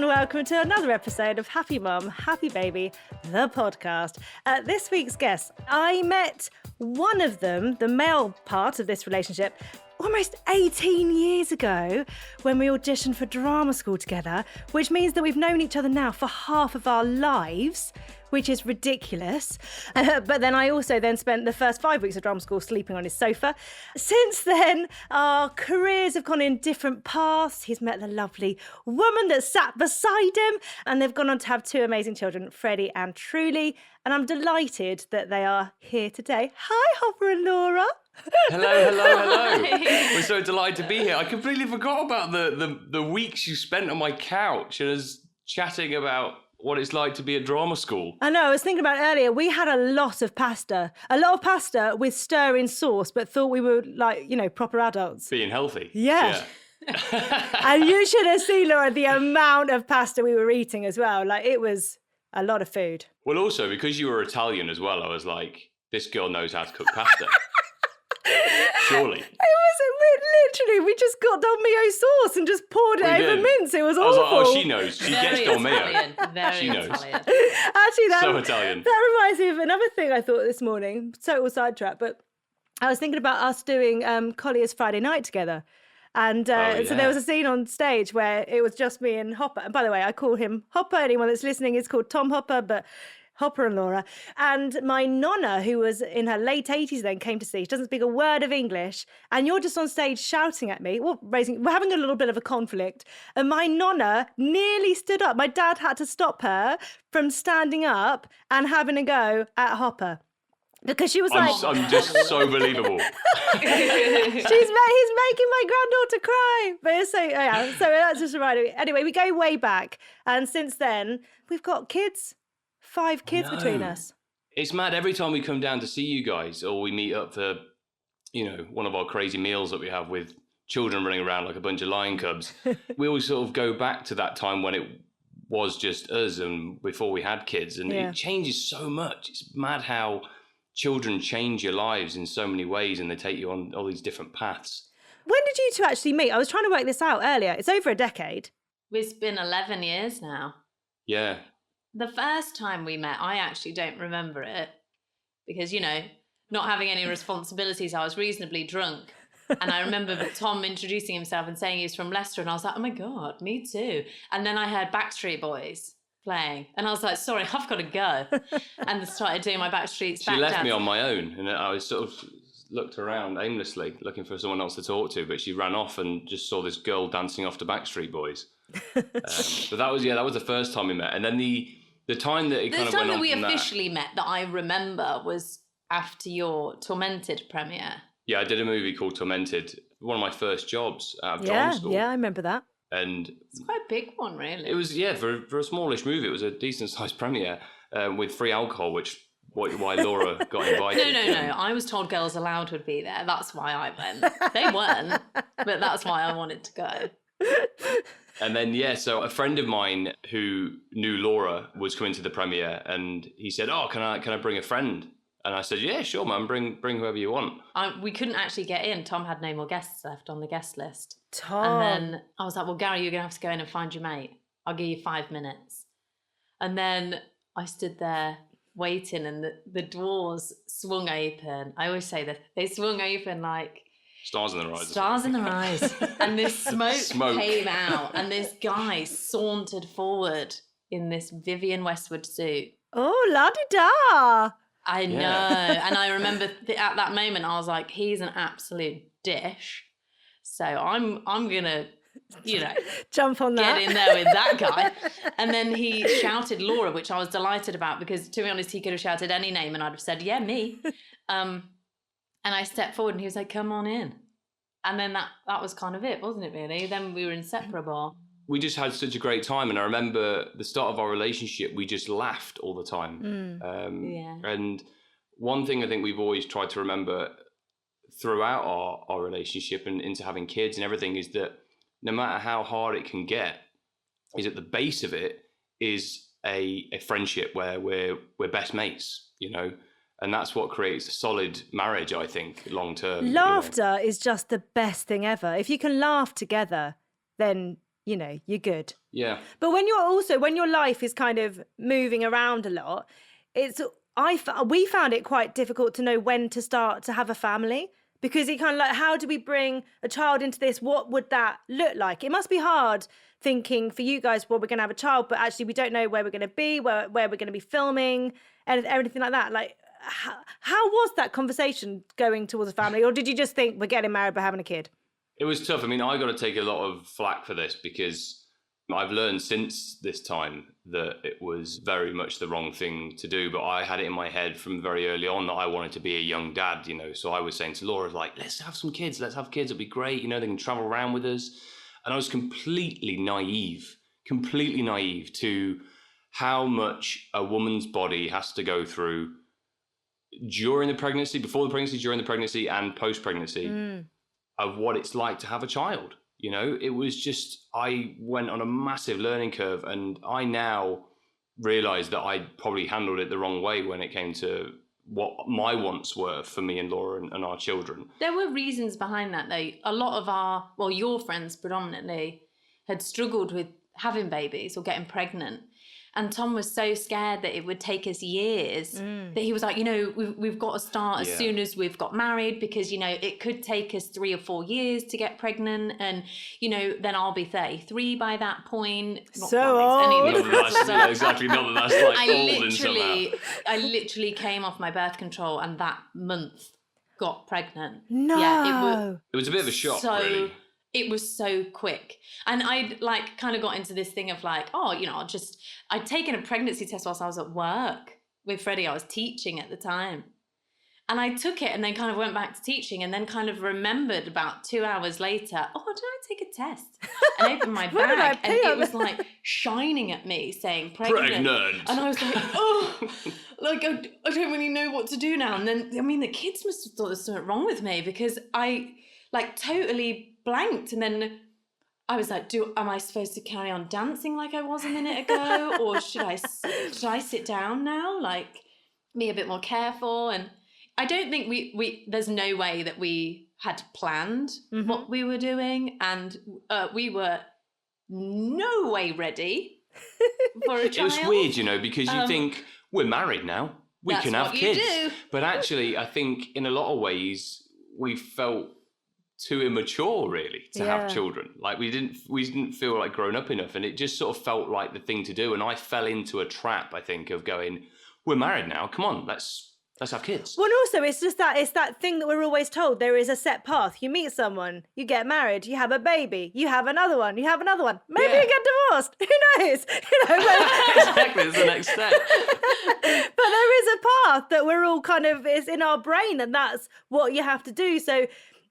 and welcome to another episode of Happy Mum, Happy Baby, the podcast. This week's guests, I met one of them, the male part of this relationship, almost 18 years ago when we auditioned for drama school together, which means that we've known each other now for half of our lives, which is ridiculous. But then I also spent the first 5 weeks of drama school sleeping on his sofa. Since then, our careers have gone in different paths. He's met the lovely woman that sat beside him, and they've gone on to have two amazing children, Freddie and Truly. And I'm delighted that they are here today. Hi, Hopper and Laura. Hello. We're so delighted to be here. I completely forgot about the weeks you spent on my couch and us chatting about what it's like to be at drama school. I know, I was thinking about it earlier. We had a lot of pasta with stir-in sauce, but thought we were proper adults. Being healthy. Yeah. And you should have seen, Laura, the amount of pasta we were eating as well. It was a lot of food. Well, also, because you were Italian as well, I was like, this girl knows how to cook pasta. Surely. We just got dolmio sauce and just poured it over mince. It was awful. I was like, oh, she knows. She gets dolmio. Very she knows. Italian. Actually, so Italian. That reminds me of another thing I thought this morning. Total sidetrack, but I was thinking about us doing Collier's Friday night together. And so there was a scene on stage where it was just me and Hopper. And by the way, I call him Hopper. Anyone that's listening is called Tom Hopper, but Hopper and Laura. And my nonna, who was in her late 80s then, came to see. She doesn't speak a word of English. And you're just on stage shouting at me. We're having a little bit of a conflict. And my nonna nearly stood up. My dad had to stop her from standing up and having a go at Hopper. Because she was I'm just so believable. He's making my granddaughter cry. But it's so that's just reminded me. Anyway, we go way back. And since then, we've got kids. 5 kids between us. It's mad. Every time we come down to see you guys or we meet up for, one of our crazy meals that we have with children running around like a bunch of lion cubs, we always sort of go back to that time when it was just us and before we had kids. And it changes so much. It's mad how children change your lives in so many ways and they take you on all these different paths. When did you two actually meet? I was trying to work this out earlier. It's over a decade. It's been 11 years now. Yeah. The first time we met, I actually don't remember it because, not having any responsibilities, I was reasonably drunk. And I remember Tom introducing himself and saying he was from Leicester. And I was like, oh my God, me too. And then I heard Backstreet Boys playing. And I was like, sorry, I've got to go. And started doing my Backstreet's back She left dance. me on my own. And I was sort of looked around aimlessly looking for someone else to talk to. But she ran off and just saw this girl dancing off to Backstreet Boys. But that was the first time we met. And then the time that it kind of went on. The time that we officially met that I remember was after your Tormented premiere. Yeah, I did a movie called Tormented, one of my first jobs out of drama school. Yeah, I remember that. And it's quite a big one, really. It was, for a smallish movie, it was a decent sized premiere with free alcohol, why Laura got invited. No. I was told Girls Aloud would be there. That's why I went. They weren't, but that's why I wanted to go. And then, so a friend of mine who knew Laura was coming to the premiere and he said, oh, can I bring a friend? And I said, yeah, sure, man, bring whoever you want. We couldn't actually get in. Tom had no more guests left on the guest list. Tom. And then I was like, well, Gary, you're going to have to go in and find your mate. I'll give you 5 minutes. And then I stood there waiting and the doors swung open. I always say that they swung open like... Stars in their eyes. Stars in their eyes. And this smoke came out and this guy sauntered forward in this Vivienne Westwood suit. Oh, la-di-da. I know. And I remember at that moment, I was like, he's an absolute dish. So I'm going to, jump on that. Get in there with that guy. And then he shouted Laura, which I was delighted about because, to be honest, he could have shouted any name and I'd have said, yeah, me. And I stepped forward and he was like, come on in. And then that was kind of it, wasn't it, really? Then we were inseparable. We just had such a great time. And I remember the start of our relationship, we just laughed all the time. And one thing I think we've always tried to remember throughout our relationship and into having kids and everything is that no matter how hard it can get, is at the base of it is a friendship where we're best mates, And that's what creates a solid marriage, I think, long term. Laughter is just the best thing ever. If you can laugh together, then you're good. Yeah. But when your life is kind of moving around a lot, we found it quite difficult to know when to start to have a family, because it kind of like, how do we bring a child into this? What would that look like? It must be hard thinking for you guys, well, we're going to have a child, but actually we don't know where we're going to be, where we're going to be filming and everything like that. Like, how was that conversation going towards a family? Or did you just think we're getting married by having a kid? It was tough. I mean, I got to take a lot of flack for this because I've learned since this time that it was very much the wrong thing to do. But I had it in my head from very early on that I wanted to be a young dad, So I was saying to Laura, like, let's have some kids. Let's have kids. It'll be great. They can travel around with us. And I was completely naive to how much a woman's body has to go through during the pregnancy, before the pregnancy, during the pregnancy, and post-pregnancy of what it's like to have a child. It was just, I went on a massive learning curve, and I now realize that I probably handled it the wrong way when it came to what my wants were for me and Laura and our children. There were reasons behind that, though. A lot of your friends predominantly had struggled with having babies or getting pregnant. And Tom was so scared that it would take us years that he was like, we've got to start as soon as we've got married, because, it could take us 3 or 4 years to get pregnant. And, then I'll be 33 by that point. So old. Exactly. Not that that's like old and somehow. I literally came off my birth control and that month got pregnant. No. Yeah, it was a bit of a shock, really. It was so quick. And I'd kind of got into this thing of like, I'd taken a pregnancy test whilst I was at work with Freddie. I was teaching at the time. And I took it and then kind of went back to teaching, and then kind of remembered about 2 hours later, did I take a test? And opened my bag and it was like shining at me saying pregnant. And I was like, I don't really know what to do now. And then, the kids must have thought there was something wrong with me, because I totally blanked, and then I was like, am I supposed to carry on dancing like I was a minute ago, or should I sit down now, be a bit more careful? And I don't think we there's no way that we had planned what we were doing, and we were no way ready for a child. It was weird, because you think we're married now, we can have kids, but actually I think in a lot of ways we felt too immature really to have children. Like we didn't feel like grown up enough, and it just sort of felt like the thing to do. And I fell into a trap, I think, of going, we're married now, come on, let's have kids. Well, and also it's that thing that we're always told, there is a set path. You meet someone, you get married, you have a baby, you have another one, maybe you get divorced, who knows? Exactly, it's the next step. But there is a path that we're all kind of, is in our brain, and that's what you have to do. So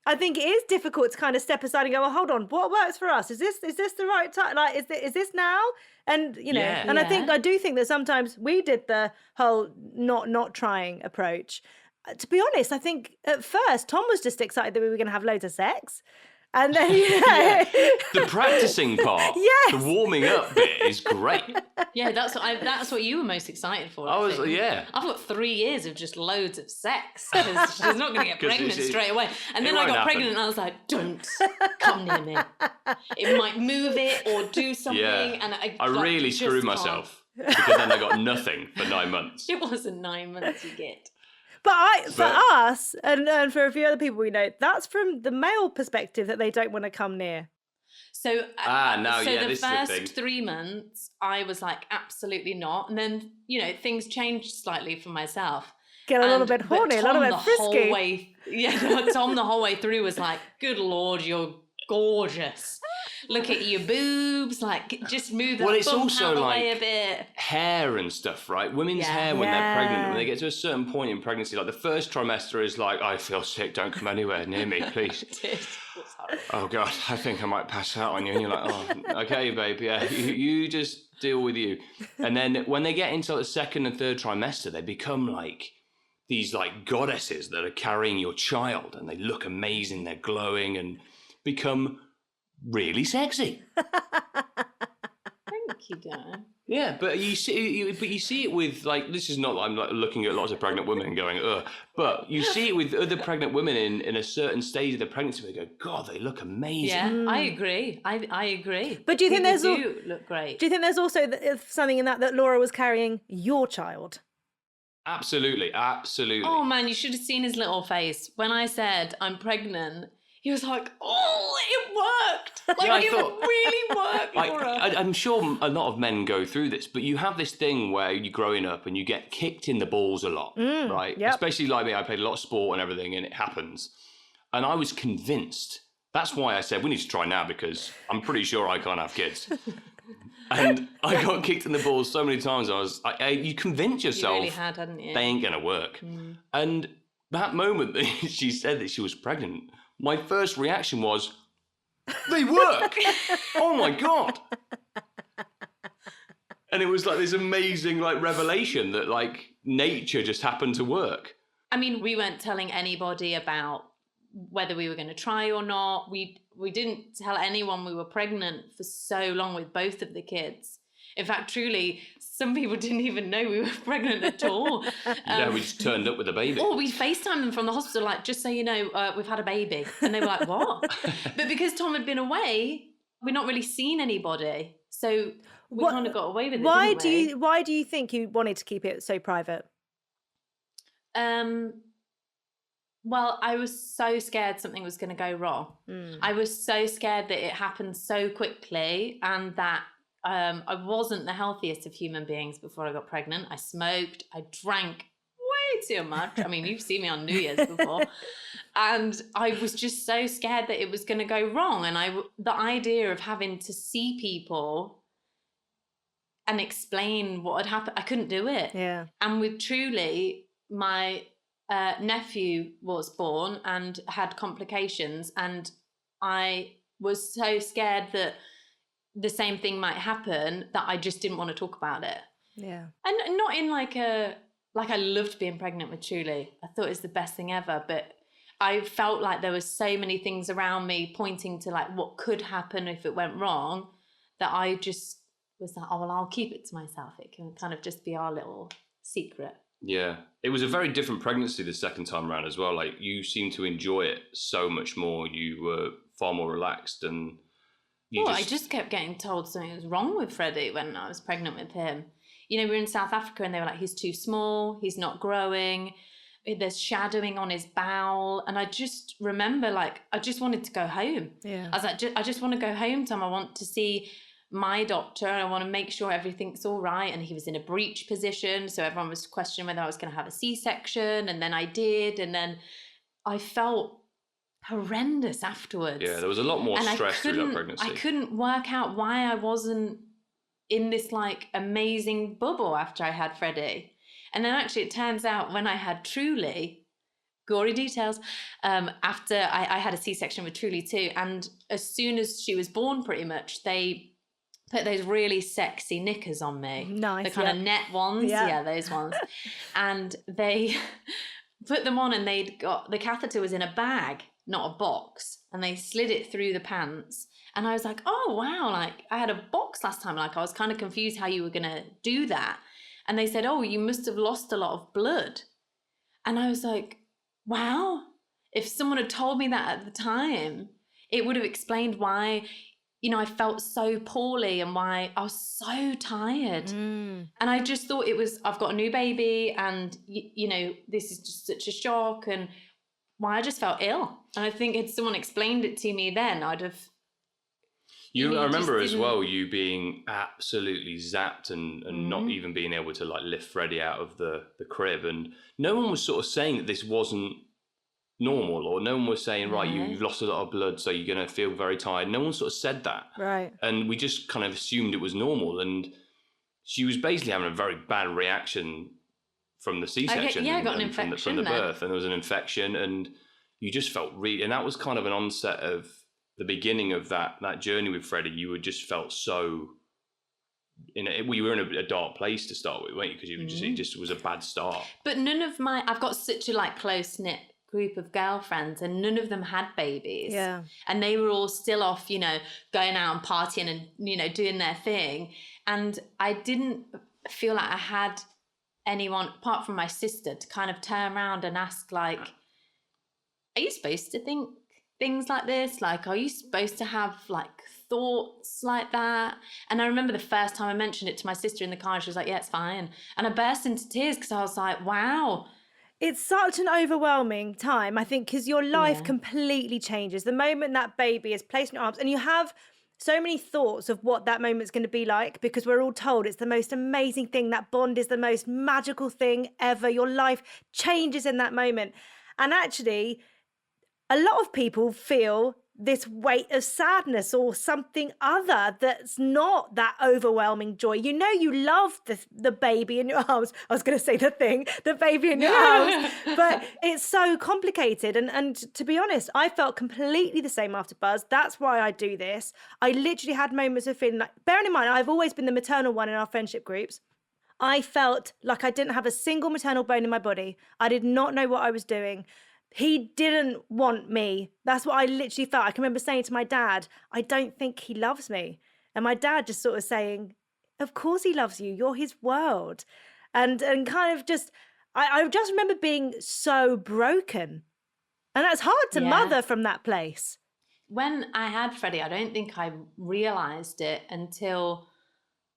I think it is difficult to kind of step aside and go, well, hold on, what works for us? Is this the right time? Like, is this now? And, I do think that sometimes we did the whole not trying approach. To be honest, I think at first Tom was just excited that we were going to have loads of sex. And then, the practicing part, the warming up bit is great. Yeah, that's what you were most excited for. I've got 3 years of just loads of sex, because she's not going to get pregnant straight away. And then I got pregnant and I was like, don't come near me. It might move it or do something. Yeah. And I really screwed myself, because then I got nothing for 9 months. It wasn't 9 months you get. But for us, and for a few other people we know, that's from the male perspective, that they don't want to come near. So, the first 3 months, I was like, absolutely not. And then, things changed slightly for myself. Get a little bit horny, a little bit frisky. Tom the whole way through was like, good Lord, you're gorgeous. Look at your boobs, just move that bump out the way a bit. Hair and stuff, right? Women's hair when they're pregnant, when they get to a certain point in pregnancy, like the first trimester is like, I feel sick, don't come anywhere near me, please. Oh God, I think I might pass out on you. And you're like, oh, okay, babe, you just deal with you. And then when they get into the second and third trimester, they become like these goddesses that are carrying your child, and they look amazing, they're glowing and become really sexy. you don't. Yeah, but you see it with, like, this is not like I'm like looking at lots of pregnant women and going, ugh, but you see it with other pregnant women in a certain stage of their pregnancy where they go, God, they look amazing. Yeah, I agree. I agree. But do you think look great? Do you think there's also something in that Laura was carrying your child? Absolutely. Oh man, you should have seen his little face when I said I'm pregnant. He was like, "Oh, it worked! Like it really worked, Laura." I'm sure a lot of men go through this, but you have this thing where you're growing up and you get kicked in the balls a lot, right? Yep. Especially like me, I played a lot of sport and everything, and it happens. And I was convinced. That's why I said we need to try now, because I'm pretty sure I can't have kids. And I got kicked in the balls so many times. You convince yourself, you really had, hadn't you? They ain't gonna work. And that moment that she said that she was pregnant, my first reaction was, they work! Oh my God! And it was like this amazing like revelation that like nature just happened to work. I mean, we weren't telling anybody about whether we were going to try or not. We didn't tell anyone we were pregnant for so long with both of the kids. In fact, truly, some people didn't even know we were pregnant at all. Yeah, we just turned up with a baby. Or we FaceTimed them from the hospital, like, just so you know, we've had a baby. And they were like, what? But because Tom had been away, we'd not really seen anybody. So we kind of got away with it, Why didn't do you think you wanted to keep it so private? Well, I was so scared something was going to go wrong. I was so scared that it happened so quickly, and that I wasn't the healthiest of human beings before I got pregnant. I smoked, I drank way too much. I mean, you've seen me on New Year's before. And I was just so scared that it was going to go wrong. And the idea of having to see people and explain what had happened, I couldn't do it. Yeah. And with Truly, my nephew was born and had complications, and I was so scared that the same thing might happen that I just didn't want to talk about it. Yeah. And not in like I loved being pregnant with Truly. I thought it was the best thing ever, but I felt like there was so many things around me pointing to like what could happen if it went wrong, that I just was like, oh well, I'll keep it to myself. It can kind of just be our little secret. Yeah, it was a very different pregnancy the second time around as well. Like, you seemed to enjoy it so much more. You were far more relaxed, and I just kept getting told something was wrong with Freddie when I was pregnant with him. You know, we were in South Africa and they were like, he's too small, he's not growing, there's shadowing on his bowel. And I just remember, like, I just wanted to go home. Yeah. I was like, I just want to go home, Tom. I want to see my doctor. I want to make sure everything's all right. And he was in a breech position, so everyone was questioning whether I was going to have a C-section, and then I did, and then I felt horrendous afterwards. Yeah, there was a lot more stress through that pregnancy. I couldn't work out why I wasn't in this like amazing bubble after I had Freddie. And then actually it turns out when I had Truly, gory details, after I had a C-section with Truly too, and as soon as she was born pretty much, they put those really sexy knickers on me. Nice. The kind of net ones. Yeah, those ones. And they put them on, and the catheter was in a bag, not a box. And they slid it through the pants. And I was like, oh, wow. Like, I had a box last time. Like, I was kind of confused how you were going to do that. And they said, oh, you must have lost a lot of blood. And I was like, wow. If someone had told me that at the time, it would have explained why, you know, I felt so poorly and why I was so tired. And I just thought it was, I've got a new baby, and, you know, this is just such a shock, and why I just felt ill. And I think if someone explained it to me then, I'd have... I remember as well, you being absolutely zapped and not even being able to like lift Freddie out of the crib. And no one was sort of saying that this wasn't normal, or no one was saying, right, you've lost a lot of blood, so you're going to feel very tired. No one sort of said that. Right. And we just kind of assumed it was normal. And she was basically having a very bad reaction from the C-section. I got an infection from the birth. And there was an infection, and you just felt really, and that was kind of an onset of the beginning of that journey with Freddie. You would just felt so we were in a dark place to start with, weren't you? Because it just was a bad start. But none of I've got such a like close knit group of girlfriends and none of them had babies. Yeah. And they were all still off, you know, going out and partying and, you know, doing their thing. And I didn't feel like I had anyone apart from my sister to kind of turn around and ask, like, are you supposed to think things like this? Like, are you supposed to have like thoughts like that? And I remember the first time I mentioned it to my sister in the car, she was like, yeah, it's fine. And I burst into tears because I was like, wow. It's such an overwhelming time, I think, because your life completely changes. The moment that baby is placed in your arms, and you have so many thoughts of what that moment's going to be like, because we're all told it's the most amazing thing. That bond is the most magical thing ever. Your life changes in that moment. And actually, a lot of people feel this weight of sadness or something other that's not that overwhelming joy. You know, you love the baby in your arms. I was going to say the baby in your arms, but it's so complicated. And to be honest, I felt completely the same after Buzz. That's why I do this. I literally had moments of feeling like, bearing in mind, I've always been the maternal one in our friendship groups. I felt like I didn't have a single maternal bone in my body. I did not know what I was doing. He didn't want me. That's what I literally felt. I can remember saying to my dad, I don't think he loves me. And my dad just sort of saying, of course he loves you. You're his world. And kind of just, I just remember being so broken. And that's hard to mother from that place. When I had Freddie, I don't think I realised it until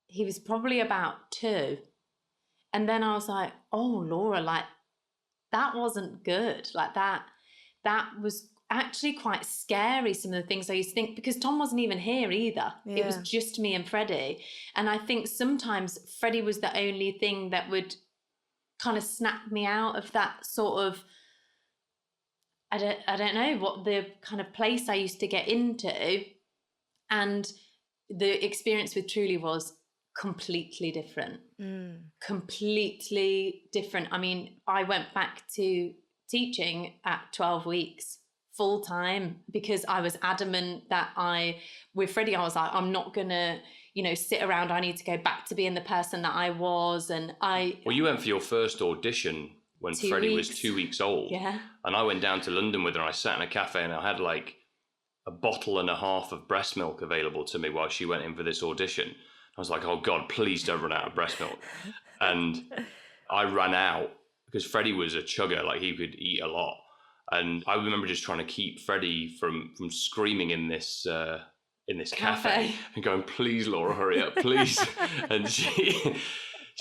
he was probably about 2. And then I was like, oh, Laura, like, that wasn't good. Like that was actually quite scary, some of the things I used to think, because Tom wasn't even here either. Yeah. It was just me and Freddie. And I think sometimes Freddie was the only thing that would kind of snap me out of that sort of, I don't know what the kind of place I used to get into. And the experience with Truly was completely different. Completely different. I mean, I went back to teaching at 12 weeks full time because I was adamant that with Freddie, I was like, I'm not gonna, you know, sit around. I need to go back to being the person that I was. And well, you went for your first audition when Freddie was 2 weeks old. Yeah. And I went down to London with her and I sat in a cafe and I had like a bottle and a half of breast milk available to me while she went in for this audition. I was like, oh God, please don't run out of breast milk. And I ran out because Freddie was a chugger, like he could eat a lot. And I remember just trying to keep Freddie from screaming in this cafe and going, please, Laura, hurry up, please. And she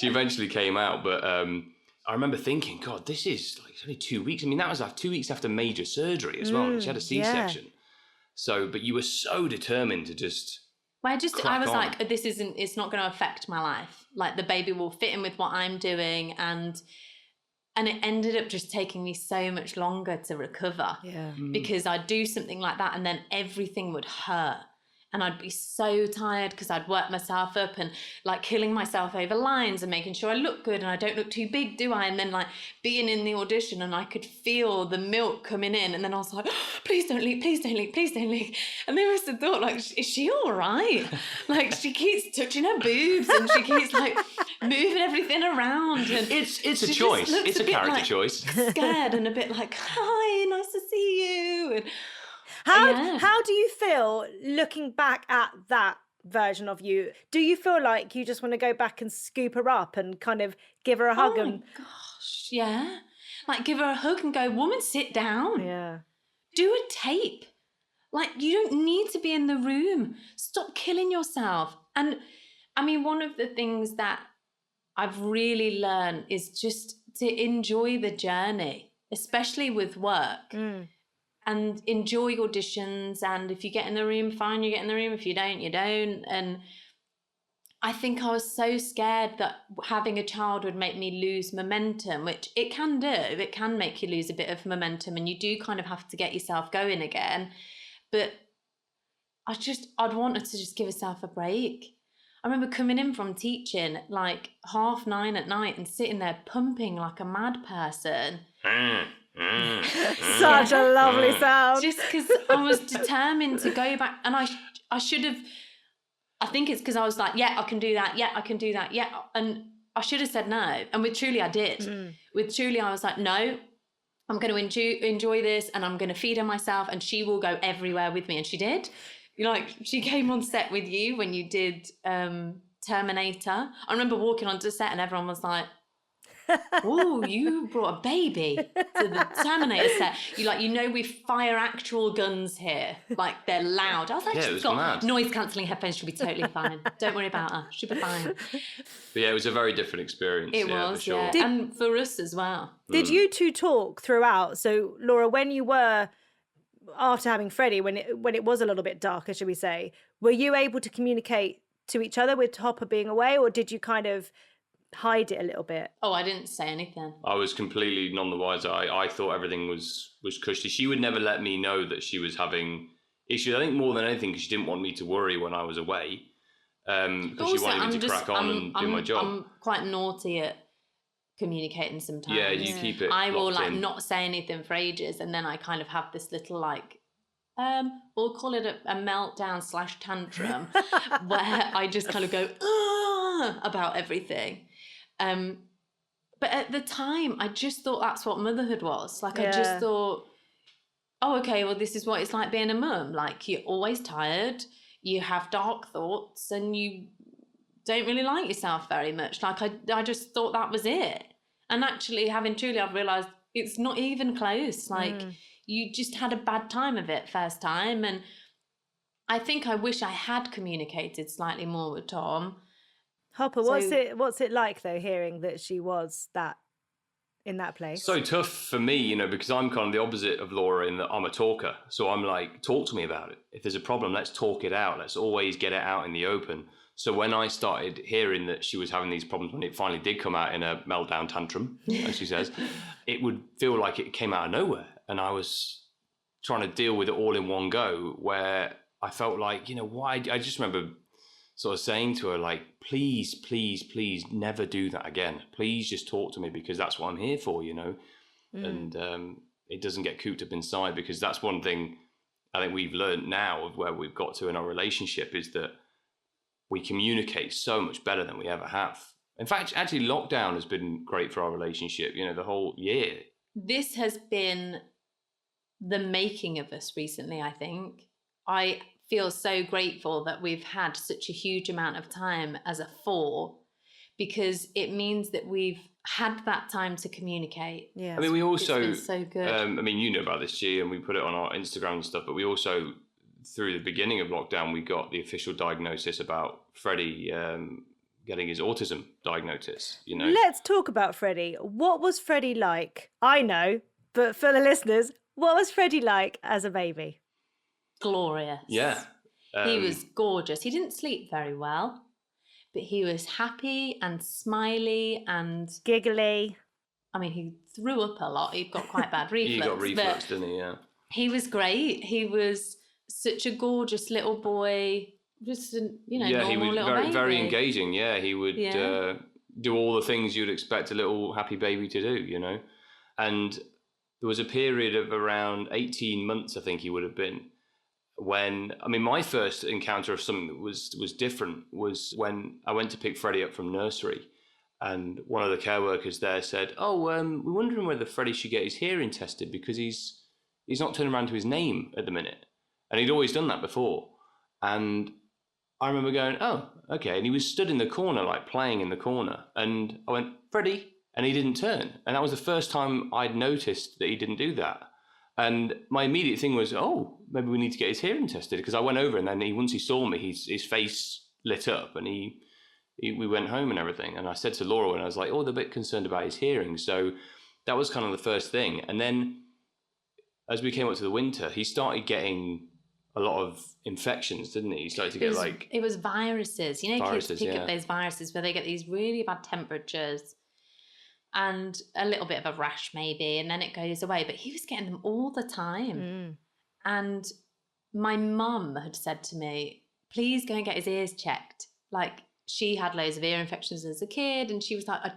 eventually came out. But I remember thinking, God, this is like only 2 weeks. I mean, that was like 2 weeks after major surgery as well. She had a C-section. Yeah. So, but you were so determined to just... Well, I was like, it's not going to affect my life. Like the baby will fit in with what I'm doing. And it ended up just taking me so much longer to recover. Yeah. Because I'd do something like that and then everything would hurt. And I'd be so tired because I'd worked myself up and like killing myself over lines and making sure I look good and I don't look too big, do I? And then like being in the audition and I could feel the milk coming in and then I was like, oh, please don't leak, please don't leak, please don't leak. And they must have thought like, is she all right? Like she keeps touching her boobs and she keeps like moving everything around. And it's a choice. It's a character like, choice. Scared and a bit like, hi, nice to see you. And, how do you feel looking back at that version of you? Do you feel like you just want to go back and scoop her up and kind of give her a hug? Oh my gosh, yeah. Like give her a hug and go, woman, sit down. Yeah. Do a tape. Like you don't need to be in the room. Stop killing yourself. And I mean, one of the things that I've really learned is just to enjoy the journey, especially with work. And enjoy auditions, and if you get in the room, fine, you get in the room. If you don't, you don't. And I think I was so scared that having a child would make me lose momentum, which it can do. It can make you lose a bit of momentum, and you do kind of have to get yourself going again. But I'd wanted to just give myself a break. I remember coming in from teaching like 9:30 at night and sitting there pumping like a mad person. Such a lovely sound. Just because I was determined to go back, and I should have. I think it's because I was like, yeah, I can do that. Yeah, I can do that. Yeah, and I should have said no. And with Truly, I did. With Truly, I was like, no, I'm going to enjoy this, and I'm going to feed her myself, and she will go everywhere with me. And she did. Like, she came on set with you when you did Terminator. I remember walking onto set and everyone was like, oh, you brought a baby to the Terminator set. We fire actual guns here. Like, they're loud. I was like, she's got mad. Noise-cancelling headphones. She'll be totally fine. Don't worry about her. She'll be fine. But yeah, it was a very different experience. It was, for sure. And for us as well. Did you two talk throughout? So, Laura, when you were, after having Freddie, when it was a little bit darker, should we say, were you able to communicate to each other with Hopper being away, or did you kind of hide it a little bit? Oh, I didn't say anything. I was completely none the wiser. I thought everything was cushy. She would never let me know that she was having issues. I think more than anything because she didn't want me to worry when I was away. Because she wanted me to crack on and do my job. I'm quite naughty at communicating sometimes. Yeah, you keep it. I will not say anything for ages, and then I kind of have this little we'll call it a meltdown / tantrum, where I just kind of go about everything. But at the time, I just thought that's what motherhood was. Like, I just thought, oh, okay, well, this is what it's like being a mum. Like, you're always tired, you have dark thoughts, and you don't really like yourself very much. Like, I just thought that was it. And actually, having Truly, I've realised it's not even close. Like, you just had a bad time of it first time. And I think I wish I had communicated slightly more with Tom. Hopper, what's it like though, hearing that she was that in that place? So tough for me, because I'm kind of the opposite of Laura in that I'm a talker. So I'm like, talk to me about it. If there's a problem, let's talk it out. Let's always get it out in the open. So when I started hearing that she was having these problems, when it finally did come out in a meltdown tantrum, as she says, it would feel like it came out of nowhere. And I was trying to deal with it all in one go, where I felt like, why? I just remember sort of saying to her, like, please, please, please never do that again. Please just talk to me, because that's what I'm here for, And it doesn't get cooped up inside, because that's one thing I think we've learned now of where we've got to in our relationship, is that we communicate so much better than we ever have. In fact, actually, lockdown has been great for our relationship, the whole year. This has been the making of us recently, I think. I feel so grateful that we've had such a huge amount of time as a four, because it means that we've had that time to communicate. Yeah, I mean, we also, it's been so good. I mean, you know about this, G, and we put it on our Instagram and stuff, but we also, through the beginning of lockdown, we got the official diagnosis about Freddie getting his autism diagnosis, Let's talk about Freddie. What was Freddie like? I know, but for the listeners, what was Freddie like as a baby? Glorious. Yeah. He was gorgeous. He didn't sleep very well, but he was happy and smiley and giggly. I mean, he threw up a lot. He got quite bad reflux. He got reflux, didn't he? Yeah. He was great. He was such a gorgeous little boy. Just yeah, he was very engaging. Yeah, he would do all the things you'd expect a little happy baby to do, And there was a period of around 18 months, I think he would have been, when, I mean, my first encounter of something that was different was when I went to pick Freddie up from nursery, and one of the care workers there said, "Oh, we're wondering whether Freddie should get his hearing tested, because he's not turning around to his name at the minute." And he'd always done that before. And I remember going, "Oh, okay." And he was stood in the corner, like playing in the corner. And I went, "Freddie," and he didn't turn. And that was the first time I'd noticed that he didn't do that. And my immediate thing was, oh, maybe we need to get his hearing tested. Because I went over, and then once he saw me, his face lit up, and we went home and everything. And I said to Laura, when I was like, oh, they're a bit concerned about his hearing. So that was kind of the first thing. And then as we came up to the winter, he started getting a lot of infections, didn't he? He started to get It was viruses. Kids pick up those viruses where they get these really bad temperatures and a little bit of a rash maybe, and then it goes away. But he was getting them all the time. And my mum had said to me, please go and get his ears checked. Like, she had loads of ear infections as a kid, and she was like, I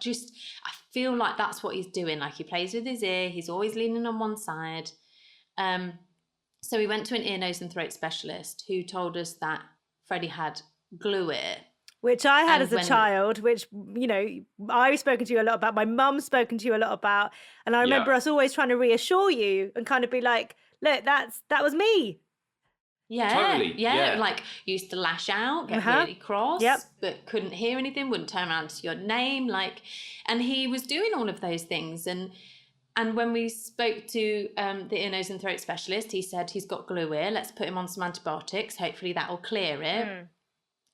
feel like that's what he's doing. Like, he plays with his ear, he's always leaning on one side. So we went to an ear, nose and throat specialist who told us that Freddie had glue ear. Which I had And as a child, which, you know, I've spoken to you a lot about. My mum's spoken to you a lot about. And I remember us always trying to reassure you and kind of be like, look, that was me. Yeah, totally. Yeah. Like used to lash out, get really cross, but couldn't hear anything, wouldn't turn around to your name, like, and he was doing all of those things. And when we spoke to the ear, nose and throat specialist, he said he's got glue ear. Let's put him on some antibiotics. Hopefully that will clear it.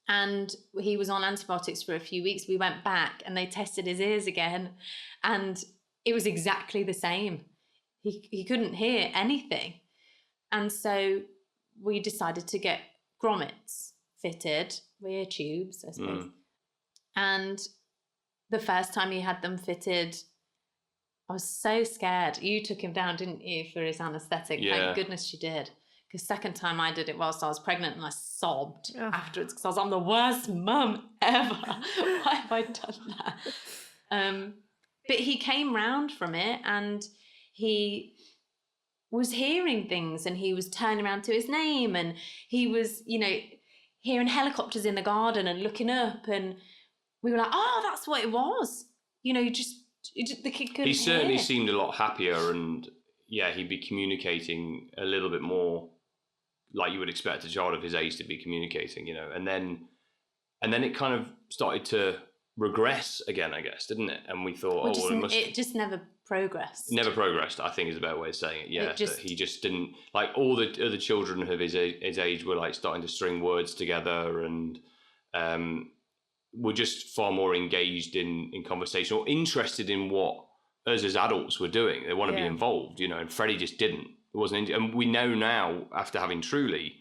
And he was on antibiotics for a few weeks. We went back and they tested his ears again, and it was exactly the same. He couldn't hear anything, and so we decided to get grommets fitted, ear tubes, I suppose. And the first time he had them fitted, I was so scared. You took him down, didn't you, for his anaesthetic? Yeah. Thank goodness you did. Because second time I did it whilst I was pregnant, and I sobbed afterwards because I was, I'm the worst mum ever. Why have I done that? But he came round from it, and he was hearing things, and he was turning around to his name, and he was, you know, hearing helicopters in the garden and looking up, and we were like, oh, that's what it was. You know, the kid couldn't He certainly hear. seemed a lot happier, and he'd be communicating a little bit more like you would expect a child of his age to be communicating, you know, and then it kind of started to regress again, I guess, didn't it? And we thought, it just never progressed. Never progressed, I think, is a better way of saying it. Yeah, that he just didn't, like, all the other children of his age were like starting to string words together, and were just far more engaged in conversation or interested in what us as adults were doing. They want to be involved, you know, and Freddie just didn't. It wasn't, and we know now, after having Truly,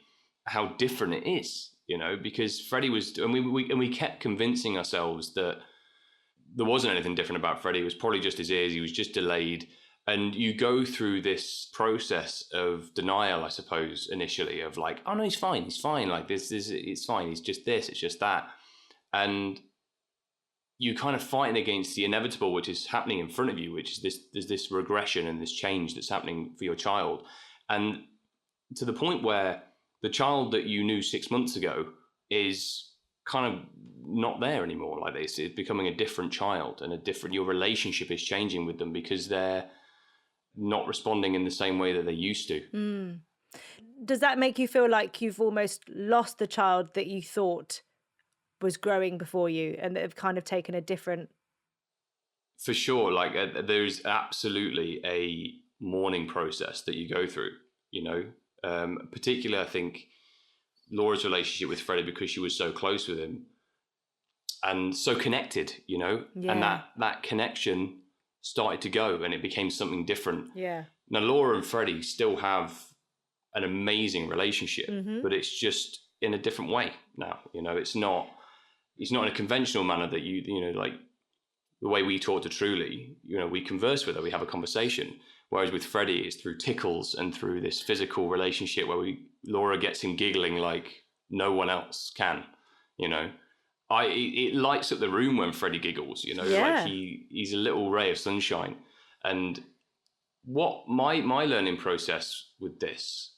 how different it is, you know, because Freddie was, and we kept convincing ourselves that there wasn't anything different about Freddie. It was probably just his ears. He was just delayed. And you go through this process of denial, I suppose, initially, of like, oh no, he's fine. Like it's fine. He's just this, it's just that. And you kind of fighting against the inevitable, which is happening in front of you, which is there's this regression and this change that's happening for your child. And to the point where the child that you knew 6 months ago is kind of not there anymore like this. It's becoming a different child, and your relationship is changing with them because they're not responding in the same way that they used to. Does that make you feel like you've almost lost the child that you thought was growing before you, and that have kind of taken a different... For sure, like there's absolutely a mourning process that you go through, you know, particularly I think Laura's relationship with Freddie, because she was so close with him and so connected, you know, and that connection started to go, and it became something different. Yeah. Now Laura and Freddie still have an amazing relationship, but it's just in a different way now, you know. It's not in a conventional manner that you know, like the way we talk to Truly, you know, we converse with her, we have a conversation. Whereas with Freddie, it's through tickles and through this physical relationship where Laura gets him giggling like no one else can, you know. It lights up the room when Freddie giggles, you know, like he's a little ray of sunshine. And what my learning process with this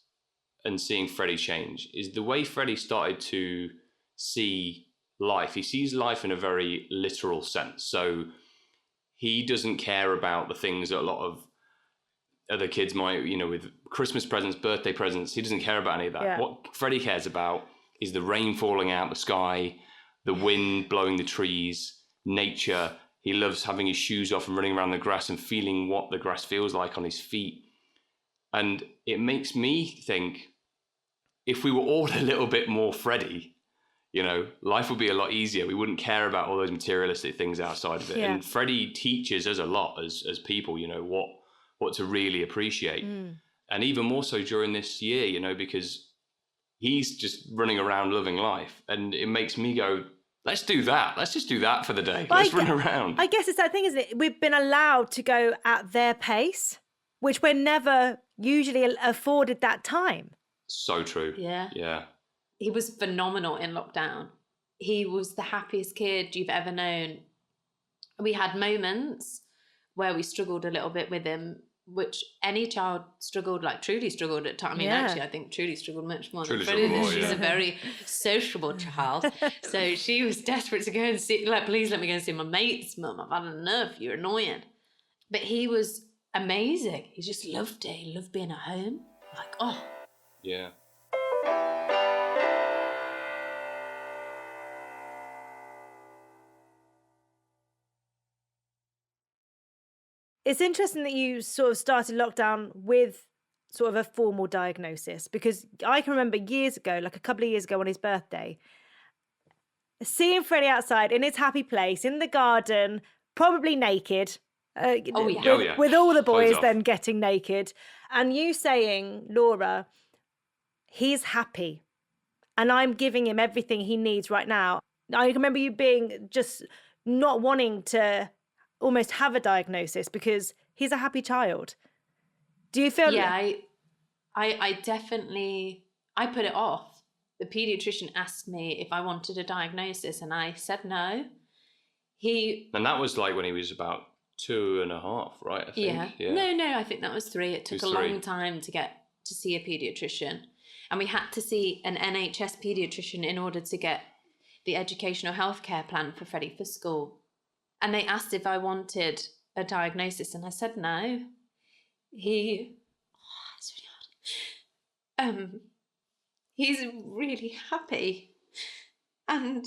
and seeing Freddie change is the way Freddie started to see life. He sees life in a very literal sense. So he doesn't care about the things that a lot of other kids might, you know, with Christmas presents, birthday presents. He doesn't care about any of that. What Freddie cares about is the rain falling out the sky, the wind blowing the trees, nature. He loves having his shoes off and running around the grass and feeling what the grass feels like on his feet. And it makes me think, if we were all a little bit more Freddie, you know, life would be a lot easier. We wouldn't care about all those materialistic things outside of it. And Freddie teaches us a lot as people, you know, what to really appreciate. And even more so during this year, you know, because he's just running around loving life. And it makes me go, let's do that. Let's just do that for the day. Let's run around. I guess it's that thing, isn't it? We've been allowed to go at their pace, which we're never usually afforded that time. So true. Yeah. He was phenomenal in lockdown. He was the happiest kid you've ever known. We had moments where we struggled a little bit with him which any child struggled, like Truly struggled at times. I mean, actually, I think Truly struggled much more Truly than Freddie. struggled more, She's yeah. a very sociable child. So she was desperate to go and see, like, please let me go and see my mate's mum. I've had enough. You're annoying. But he was amazing. He just loved it. He loved being at home. Like, oh. Yeah. It's interesting that you sort of started lockdown with sort of a formal diagnosis, because I can remember years ago, like a couple of years ago on his birthday, seeing Freddie outside in his happy place in the garden, probably naked. With all the boys then getting naked. And you saying, Laura, he's happy and I'm giving him everything he needs right now. I remember you being just not wanting to almost have a diagnosis because he's a happy child. Do you feel... Yeah, I definitely, I put it off. The pediatrician asked me if I wanted a diagnosis and I said no. And that was like when he was about 2.5, right? I think. Yeah. No, I think that was 3. It took a long time to get to see a pediatrician. And we had to see an NHS pediatrician in order to get the educational healthcare plan for Freddie for school. And they asked if I wanted a diagnosis, and I said no. It's really hard. He's really happy. And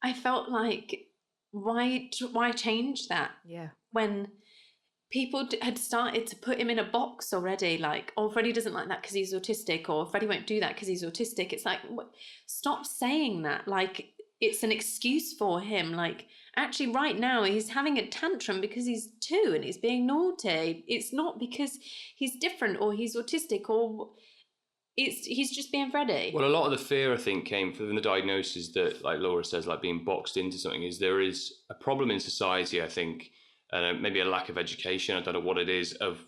I felt like, why change that? Yeah. When people had started to put him in a box already, like, oh, Freddie doesn't like that because he's autistic, or Freddie won't do that because he's autistic. It's like, stop saying that. Like, it's an excuse for him. Like, actually, right now, he's having a tantrum because he's 2 and he's being naughty. It's not because he's different or he's autistic, or he's just being Freddie. Well, a lot of the fear, I think, came from the diagnosis that, like Laura says, like being boxed into something, is there is a problem in society, I think, maybe a lack of education, I don't know what it is, of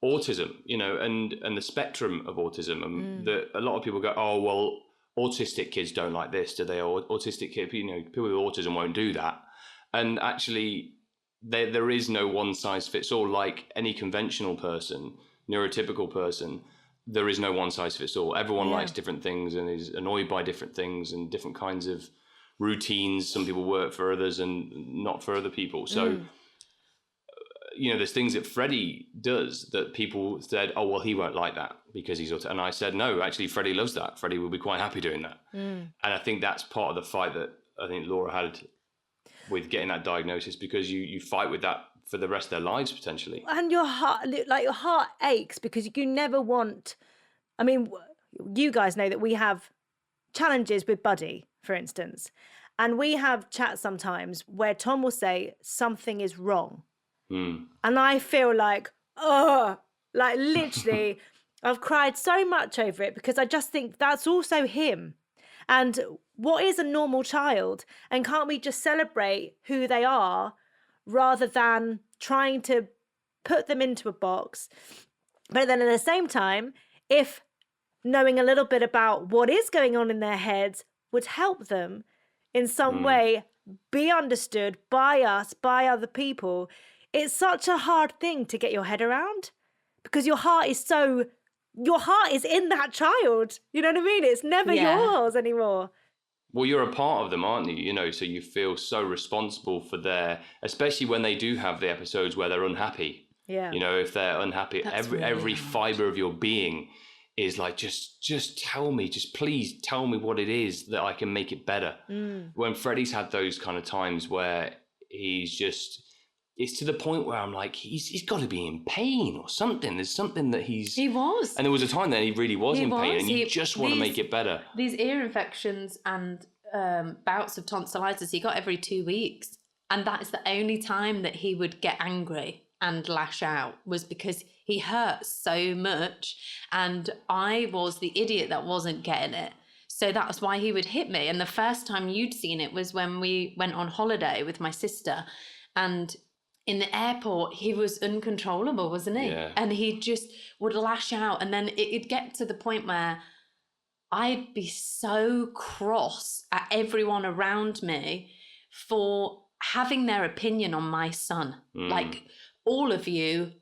autism, and the spectrum of autism. That a lot of people go, oh, well, autistic kids don't like this, do they? Or autistic kids, people with autism won't do that. And actually, there is no one size fits all. Like any conventional person, neurotypical person, there is no one size fits all. Everyone likes different things and is annoyed by different things and different kinds of routines. Some people work for others and not for other people. So, there's things that Freddie does that people said, oh, well, he won't like that because he's autistic. And I said, no, actually, Freddie loves that. Freddie will be quite happy doing that. And I think that's part of the fight that I think Laura had with getting that diagnosis, because you fight with that for the rest of their lives, potentially. And your heart aches because you never want... I mean, you guys know that we have challenges with Buddy, for instance. And we have chats sometimes where Tom will say, something is wrong. And I feel like, literally, I've cried so much over it because I just think that's also him. And what is a normal child? And can't we just celebrate who they are rather than trying to put them into a box? But then at the same time, if knowing a little bit about what is going on in their heads would help them in some way be understood by us, by other people, it's such a hard thing to get your head around because your heart is in that child. You know what I mean? It's never yours anymore. Well, you're a part of them, aren't you? So you feel so responsible for especially when they do have the episodes where they're unhappy. Yeah. If they're unhappy, every fiber of your being is like, just tell me, just please tell me what it is that I can make it better. When Freddie's had those kind of times where it's to the point where I'm like, he's got to be in pain or something. There's something that he was. And there was a time that he really was in pain, and you just want to make it better. These ear infections and bouts of tonsillitis he got every 2 weeks. And that is the only time that he would get angry and lash out, was because he hurt so much. And I was the idiot that wasn't getting it. So that's why he would hit me. And the first time you'd seen it was when we went on holiday with my sister. And in the airport, he was uncontrollable, wasn't he? Yeah. And he just would lash out. And then it'd get to the point where I'd be so cross at everyone around me for having their opinion on my son. Like, all of you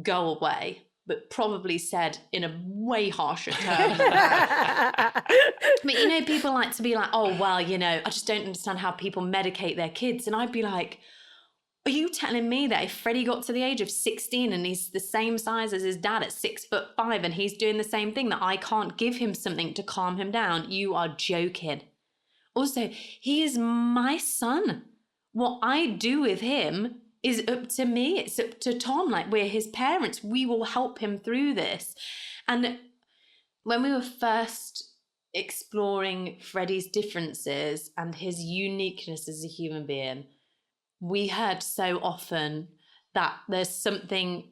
go away, but probably said in a way harsher tone. But you know, people like to be like, oh, well, you know, I just don't understand how people medicate their kids. And I'd be like, are you telling me that if Freddie got to the age of 16 and he's the same size as his dad at 6'5" and he's doing the same thing, that I can't give him something to calm him down? You are joking. Also, he is my son. What I do with him is up to me. It's up to Tom. Like, we're his parents. We will help him through this. And when we were first exploring Freddie's differences and his uniqueness as a human being, we heard so often that there's something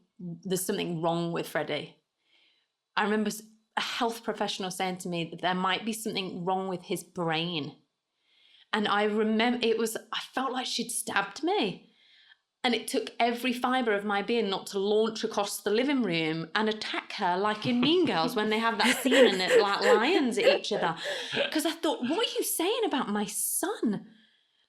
wrong with Freddie. I remember a health professional saying to me that there might be something wrong with his brain. And I remember I felt like she'd stabbed me. And it took every fibre of my being not to launch across the living room and attack her like in Mean Girls when they have that scene and they're like lions at each other. Because I thought, what are you saying about my son?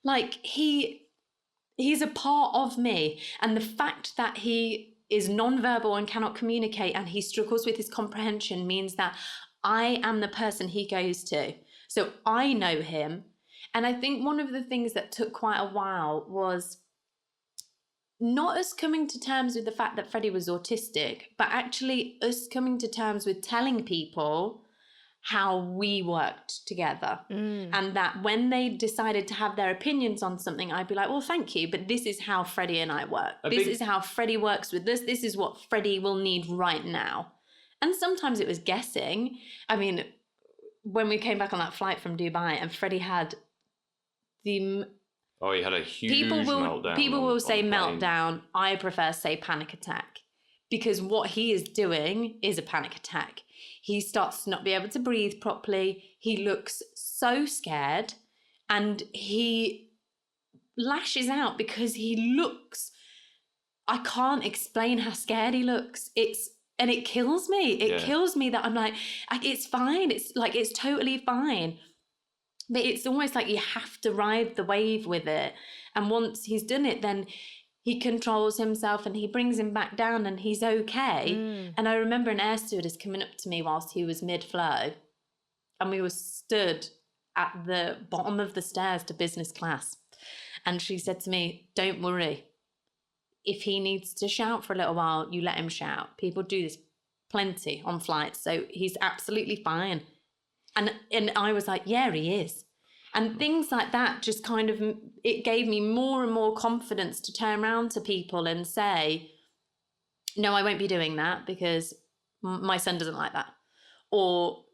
Like, he's a part of me. And the fact that he is nonverbal and cannot communicate and he struggles with his comprehension means that I am the person he goes to. So I know him. And I think one of the things that took quite a while was not us coming to terms with the fact that Freddie was autistic, but actually us coming to terms with telling people how we worked together. And that when they decided to have their opinions on something, I'd be like, well, thank you, but this is how Freddie and I work. This is how Freddie works with us. This is what Freddie will need right now. And sometimes it was guessing. I mean, when we came back on that flight from Dubai and Freddie had he had a huge meltdown. People will say meltdown. I prefer say panic attack, because what he is doing is a panic attack. He starts to not be able to breathe properly. He looks so scared and he lashes out because I can't explain how scared he looks. And it kills me. It kills me that I'm like, it's fine. It's like, it's totally fine. But it's almost like you have to ride the wave with it. And once he's done it, then he controls himself and he brings him back down and he's okay. And I remember an air stewardess coming up to me whilst he was mid-flow, and we were stood at the bottom of the stairs to business class. And she said to me, don't worry. If he needs to shout for a little while, you let him shout. People do this plenty on flights. So he's absolutely fine. And I was like, yeah, he is. And things like that just kind of, it gave me more and more confidence to turn around to people and say, no, I won't be doing that because my son doesn't like that. Or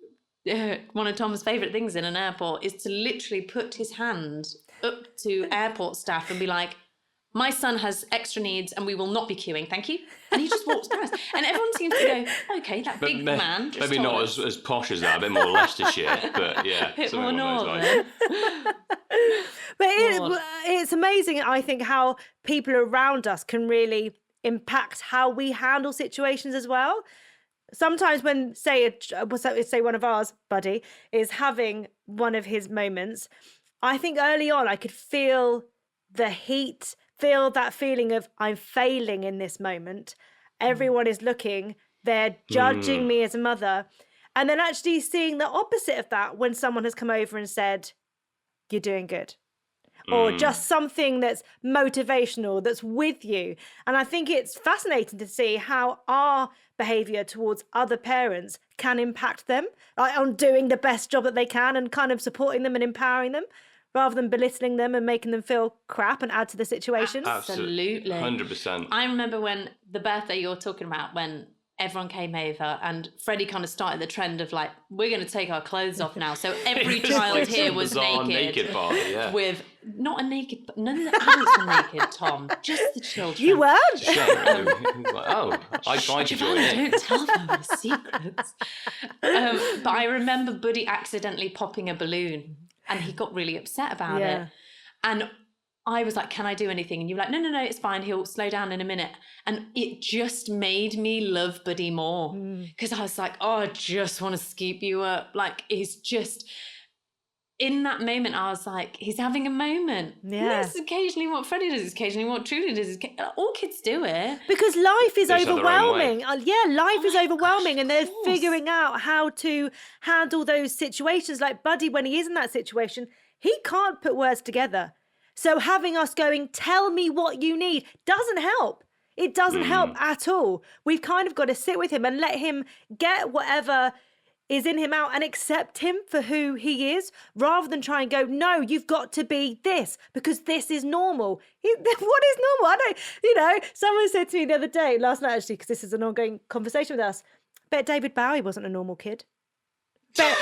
one of Tom's favourite things in an airport is to literally put his hand up to airport staff and be like, my son has extra needs and we will not be queuing, thank you. And he just walks past. And everyone seems to go, okay, that big man just maybe not as posh as that, a bit more Leicestershire, but yeah. A bit more northern. But it's amazing, I think, how people around us can really impact how we handle situations as well. Sometimes when, say one of ours, Buddy, is having one of his moments, I think early on I could feel the heat, feel that feeling of I'm failing in this moment. Everyone is looking, they're judging me as a mother. And then actually seeing the opposite of that when someone has come over and said, you're doing good. Or just something that's motivational, that's with you. And I think it's fascinating to see how our behaviour towards other parents can impact them, like on doing the best job that they can and kind of supporting them and empowering them, rather than belittling them and making them feel crap and add to the situation. Absolutely. 100%. I remember when the birthday you're talking about, when everyone came over and Freddie kind of started the trend of like, we're going to take our clothes off now. So every child here was naked party, yeah. With not a naked, none of the adults were naked, Tom, just the children. You weren't? I tried to join it. Don't tell them the secrets. But I remember Buddy accidentally popping a balloon and he got really upset about it. And I was like, can I do anything? And you were like, no, it's fine. He'll slow down in a minute. And it just made me love Buddy more. Because I was like, oh, I just want to scoop you up. Like, it's just, in that moment, I was like, he's having a moment. Yeah. This is occasionally what Freddie does, it's occasionally what Truly does. All kids do it. Because life is They just have their own way. overwhelming. Life is overwhelming, and they're course. figuring out how to handle those situations. Like Buddy, when he is in that situation, he can't put words together. So having us going, tell me what you need, doesn't help. It doesn't help at all. We've kind of got to sit with him and let him get whatever is in him out and accept him for who he is, rather than try and go, no, you've got to be this because this is normal. What is normal? I don't, someone said to me the other day, last night actually, because this is an ongoing conversation with us, bet David Bowie wasn't a normal kid. Bet...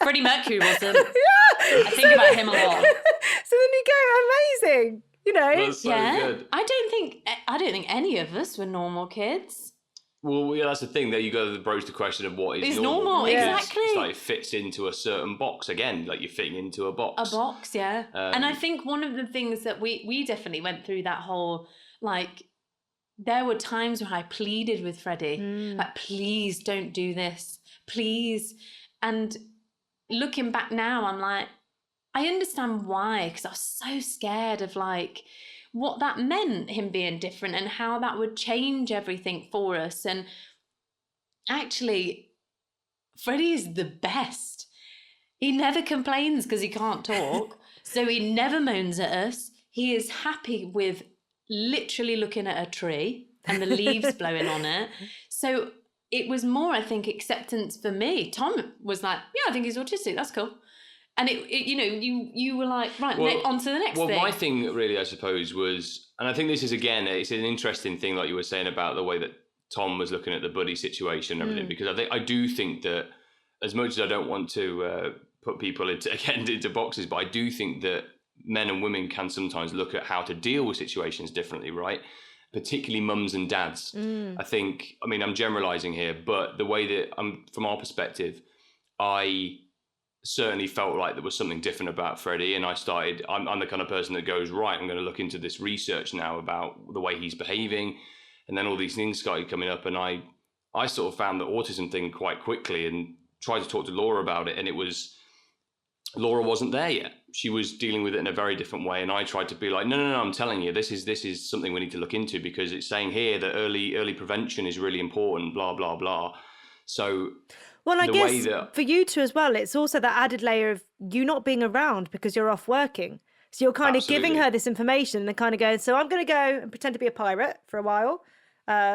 Freddie Mercury wasn't. Yeah. I think about him a lot. So then you go, amazing. That's so good. I don't think any of us were normal kids. Well, yeah, that's the thing. There you go to broach the question of what is It's normal, exactly. It's like it fits into a certain box. Again, like you're fitting into a box. A box, yeah. And I think one of the things that we definitely went through that whole, like, there were times where I pleaded with Freddie, like, please don't do this, please. And looking back now, I'm like, I understand why, because I was so scared of, like, what that meant, him being different, and how that would change everything for us. And actually, Freddie is the best. He never complains because he can't talk. So he never moans at us. He is happy with literally looking at a tree and the leaves blowing on it. So it was more, I think, acceptance for me. Tom was like, yeah, I think he's autistic. That's cool. And you were like, right, on to the next thing. Well, my thing really, I suppose, was, and I think this is, again, it's an interesting thing, like you were saying about the way that Tom was looking at the Buddy situation and everything, because I do think that, as much as I don't want to put people into boxes, but I do think that men and women can sometimes look at how to deal with situations differently, right? Particularly mums and dads. I think, I mean, I'm generalizing here, but the way that from our perspective, I certainly felt like there was something different about Freddie, and I'm the kind of person that goes, right, I'm going to look into this research now about the way he's behaving, and then all these things started coming up, and I sort of found the autism thing quite quickly and tried to talk to Laura about it, and Laura wasn't there yet. She was dealing with it in a very different way, and I tried to be like, no, I'm telling you, this is something we need to look into, because it's saying here that early prevention is really important, blah blah blah. So well, I guess for you two as well, it's also that added layer of you not being around because you're off working. So you're kind of giving her this information and kind of going, so I'm going to go and pretend to be a pirate for a while.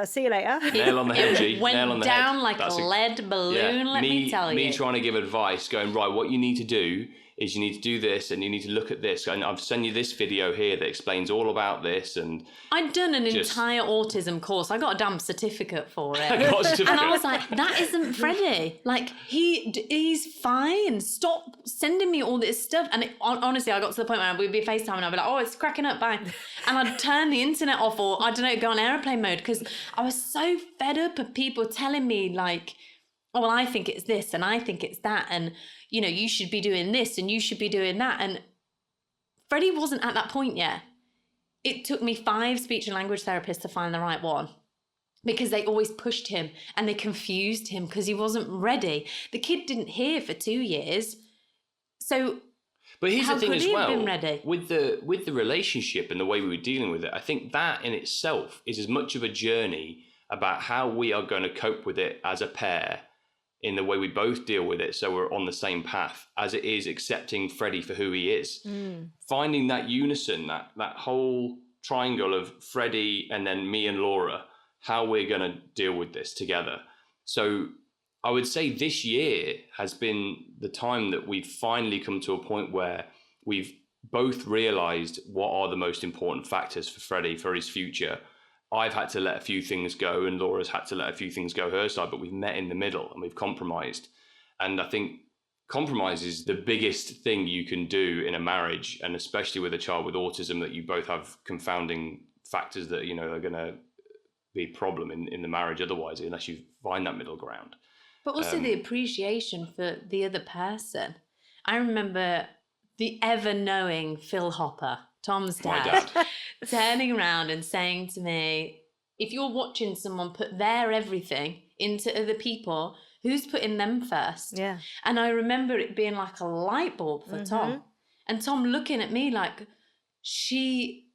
See you later. Nail on the head, G. It went Nail on the down head. like a lead balloon, let me tell you. Me trying to give advice, going, right, what you need to do is you need to do this and you need to look at this. And I've sent you this video here that explains all about this. And I'd done an entire autism course. I got a damn certificate for it. I got a certificate. And I was like, that isn't Freddie. Like, he's fine. Stop sending me all this stuff. And honestly, I got to the point where we'd be FaceTime and I'd be like, oh, it's cracking up, bye. And I'd turn the internet off, or I don't know, go on airplane mode, because I was so fed up of people telling me, like, oh, well, I think it's this and I think it's that. And, you know, you should be doing this and you should be doing that. And Freddie wasn't at that point yet. It took me 5 speech and language therapists to find the right one, because they always pushed him and they confused him because he wasn't ready. The kid didn't hear for 2 years. So but here's the thing as well, with the relationship and the way we were dealing with it, I think that in itself is as much of a journey about how we are going to cope with it as a pair in the way we both deal with it, so we're on the same path, as it is accepting Freddie for who he is. Finding that unison, that whole triangle of Freddie and then me and Laura, how we're going to deal with this together. So I would say this year has been the time that we've finally come to a point where we've both realized what are the most important factors for Freddie, for his future. I've had to let a few things go and Laura's had to let a few things go her side, but we've met in the middle and we've compromised. And I think compromise is the biggest thing you can do in a marriage, and especially with a child with autism, that you both have confounding factors that, you know, are going to be a problem in the marriage otherwise, unless you find that middle ground. But also the appreciation for the other person. I remember the ever-knowing Phil Hopper, Tom's dad, turning around and saying to me, if you're watching someone put their everything into other people Who's putting them first? Yeah. And I remember it being like a light bulb for Tom. And Tom looking at me like, she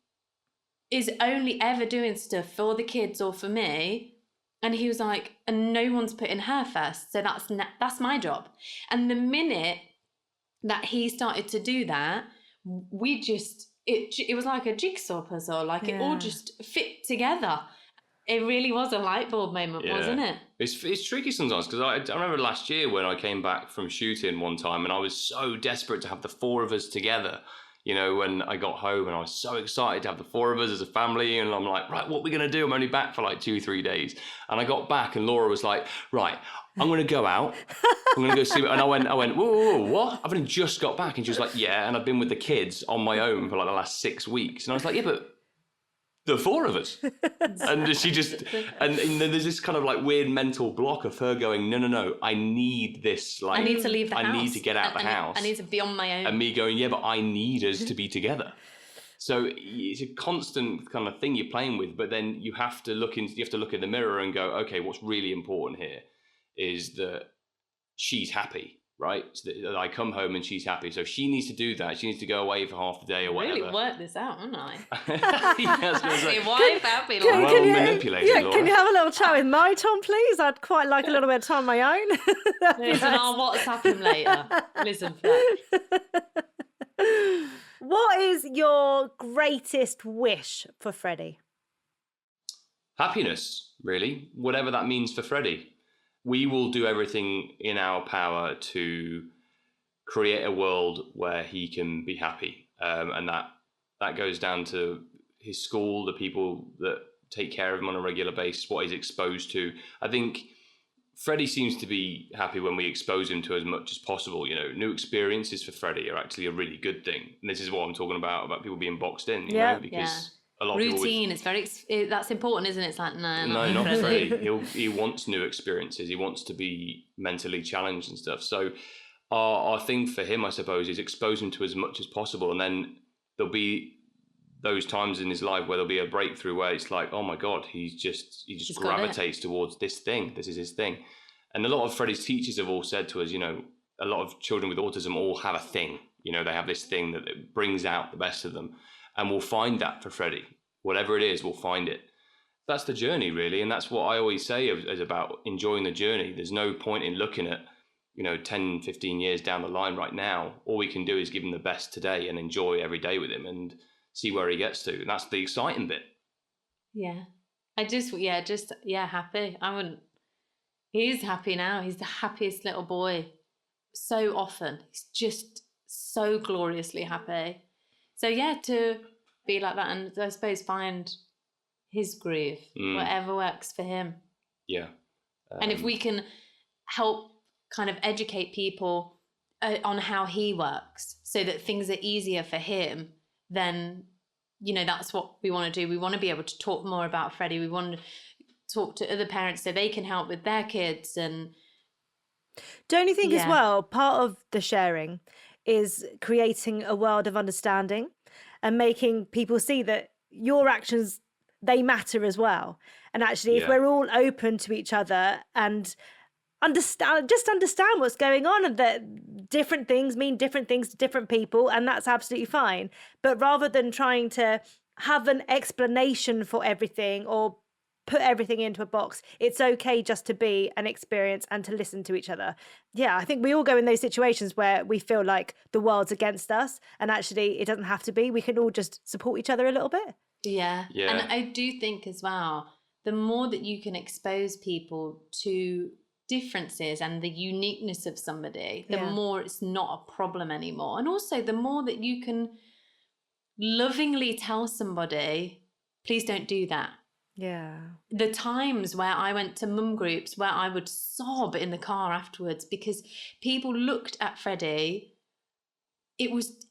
is only ever doing stuff for the kids or for me. And he was like, and no one's putting her first. So that's my job. And the minute that he started to do that, we just, it was like a jigsaw puzzle. Like it all just fit together. It really was a light bulb moment, wasn't it? It's tricky sometimes, because I remember last year when I came back from shooting one time and I was so desperate to have the four of us together. You know, when I got home and I was so excited to have the four of us as a family, and I'm like, right, what are we going to do? I'm only back for like 2-3 days. And I got back and Laura was like, right, I'm going to go out. I'm going to go see. And I went, whoa, what? I've only just got back. And she was like, yeah. And I've been with the kids on my own for like the last 6 weeks. And I was like, yeah, but the four of us. And she just, and then there's this kind of like weird mental block of her going, no, I need this. Like, I need to leave the house. I need to get out the house. I need to be on my own. And me going, yeah, but I need us to be together. So it's a constant kind of thing you're playing with, but then you have to look in the mirror and go, okay, what's really important here is that she's happy. Right, so that I come home and she's happy. So she needs to do that. She needs to go away for half the day or whatever. Really worked this out, haven't I? Happy wife, happy life. Well manipulated, Laura. Can you have a little chat with my Tom, please? I'd quite like a little bit of time on my own. Listen, I'll WhatsApp him later. Listen, Fletch. What is your greatest wish for Freddie? Happiness, really. Whatever that means for Freddie. We will do everything in our power to create a world where he can be happy. And that goes down to his school, the people that take care of him on a regular basis, what he's exposed to. I think Freddie seems to be happy when we expose him to as much as possible. You know, new experiences for Freddie are actually a really good thing. And this is what I'm talking about people being boxed in, you know, because a lot of routine, it's very, that's important, isn't it? It's like, no, not Freddie. He wants new experiences. He wants to be mentally challenged and stuff. So our thing for him, I suppose, is expose him to as much as possible. And then there'll be those times in his life where there'll be a breakthrough where it's like, oh my God, he just gravitates towards this thing. This is his thing. And a lot of Freddie's teachers have all said to us, you know, a lot of children with autism all have a thing. You know, they have this thing that it brings out the best of them. And we'll find that for Freddie. Whatever it is, we'll find it. That's the journey, really. And that's what I always say is about enjoying the journey. There's no point in looking at, 10, 15 years down the line right now. All we can do is give him the best today and enjoy every day with him and see where he gets to. And that's the exciting bit. Yeah. Happy. He's happy now. He's the happiest little boy. So often. He's just so gloriously happy. So yeah, to be like that and I suppose find his groove, whatever works for him. Yeah. And if we can help kind of educate people on how he works so that things are easier for him, then, that's what we want to do. We want to be able to talk more about Freddie. We want to talk to other parents so they can help with their kids. And don't you think as well, part of the sharing is creating a world of understanding and making people see that your actions, they matter as well. And actually, if we're all open to each other and understand what's going on, and that different things mean different things to different people, and that's absolutely fine. But rather than trying to have an explanation for everything or put everything into a box, it's okay just to be an experience and to listen to each other. Yeah, I think we all go in those situations where we feel like the world's against us, and actually it doesn't have to be. We can all just support each other a little bit. Yeah. And I do think as well, the more that you can expose people to differences and the uniqueness of somebody, the more it's not a problem anymore. And also the more that you can lovingly tell somebody, please don't do that. Yeah. The times where I went to mum groups where I would sob in the car afterwards because people looked at Freddie, it was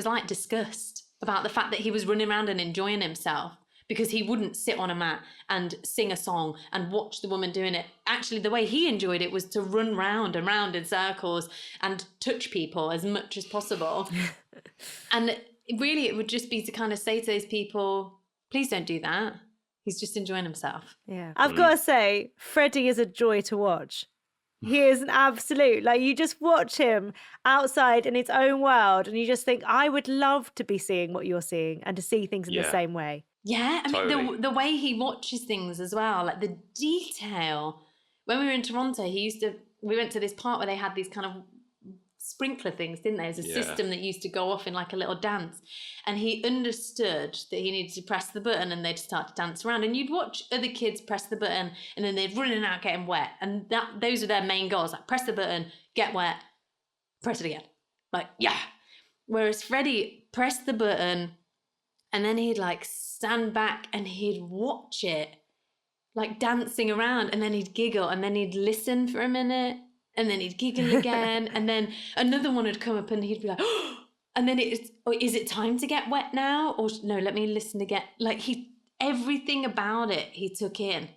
like disgust about the fact that he was running around and enjoying himself because he wouldn't sit on a mat and sing a song and watch the woman doing it. Actually, the way he enjoyed it was to run round and round in circles and touch people as much as possible. And really, it would just be to kind of say to those people, please don't do that. He's just enjoying himself. Yeah. I've got to say, Freddie is a joy to watch. He is an absolute, like, you just watch him outside in its own world and you just think, I would love to be seeing what you're seeing and to see things in the same way. Yeah, I mean, Totally. the way he watches things as well, like the detail. When we were in Toronto, we went to this part where they had these kind of sprinkler things, didn't they? There's a system that used to go off in like a little dance. And he understood that he needed to press the button and they'd start to dance around. And you'd watch other kids press the button and then they'd run in and out getting wet. And those are their main goals, like press the button, get wet, press it again. Like, yeah. Whereas Freddie pressed the button and then he'd like stand back and he'd watch it like dancing around, and then he'd giggle and then he'd listen for a minute and then he'd giggle again and then another one would come up and he'd be like, oh, and then is it time to get wet now? Or no, let me listen again. Like everything about it he took in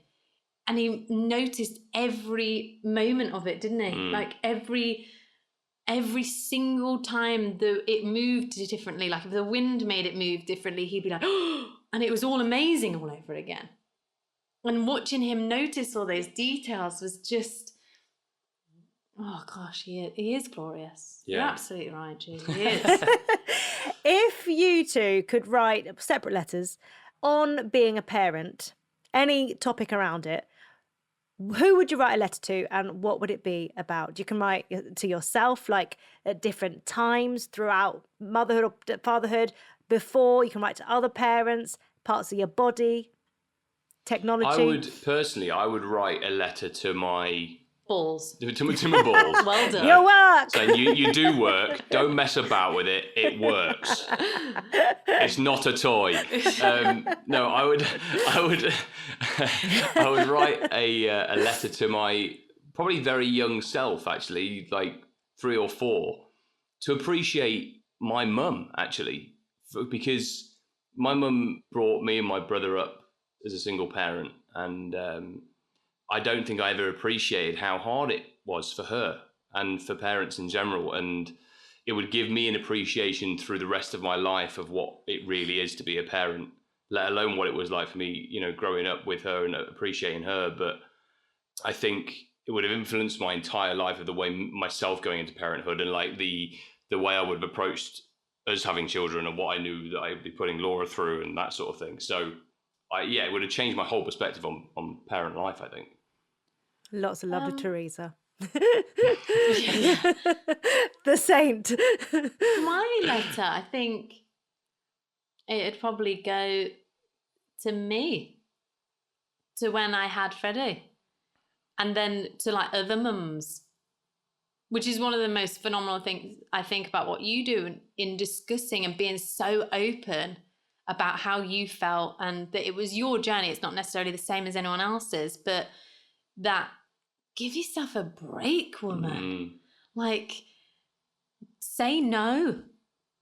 and he noticed every moment of it, didn't he? Like every single time it moved differently, like if the wind made it move differently, he'd be like, oh, and it was all amazing all over again. And watching him notice all those details was just, oh gosh, he is glorious. Yeah. You're absolutely right, Julie. He is. If you two could write separate letters on being a parent, any topic around it, who would you write a letter to and what would it be about? You can write to yourself, like at different times throughout motherhood or fatherhood, before. You can write to other parents, parts of your body, technology. I would write a letter to my balls. To my balls. Well done. Your work. Saying you do work. Don't mess about with it. It works. It's not a toy. No, I would write a letter to my probably very young self, actually, like 3 or 4, to appreciate my mum, actually, because my mum brought me and my brother up as a single parent, and I don't think I ever appreciated how hard it was for her and for parents in general. And it would give me an appreciation through the rest of my life of what it really is to be a parent, let alone what it was like for me, growing up with her and appreciating her. But I think it would have influenced my entire life of the way myself going into parenthood and like the way I would have approached us having children and what I knew that I would be putting Laura through and that sort of thing. So it would have changed my whole perspective on parent life, I think. Lots of love to Teresa. The saint. My letter, I think it'd probably go to me, to when I had Freddie, and then to like other mums, which is one of the most phenomenal things I think about what you do in discussing and being so open about how you felt and that it was your journey. It's not necessarily the same as anyone else's, but that give yourself a break, woman. Like, say no.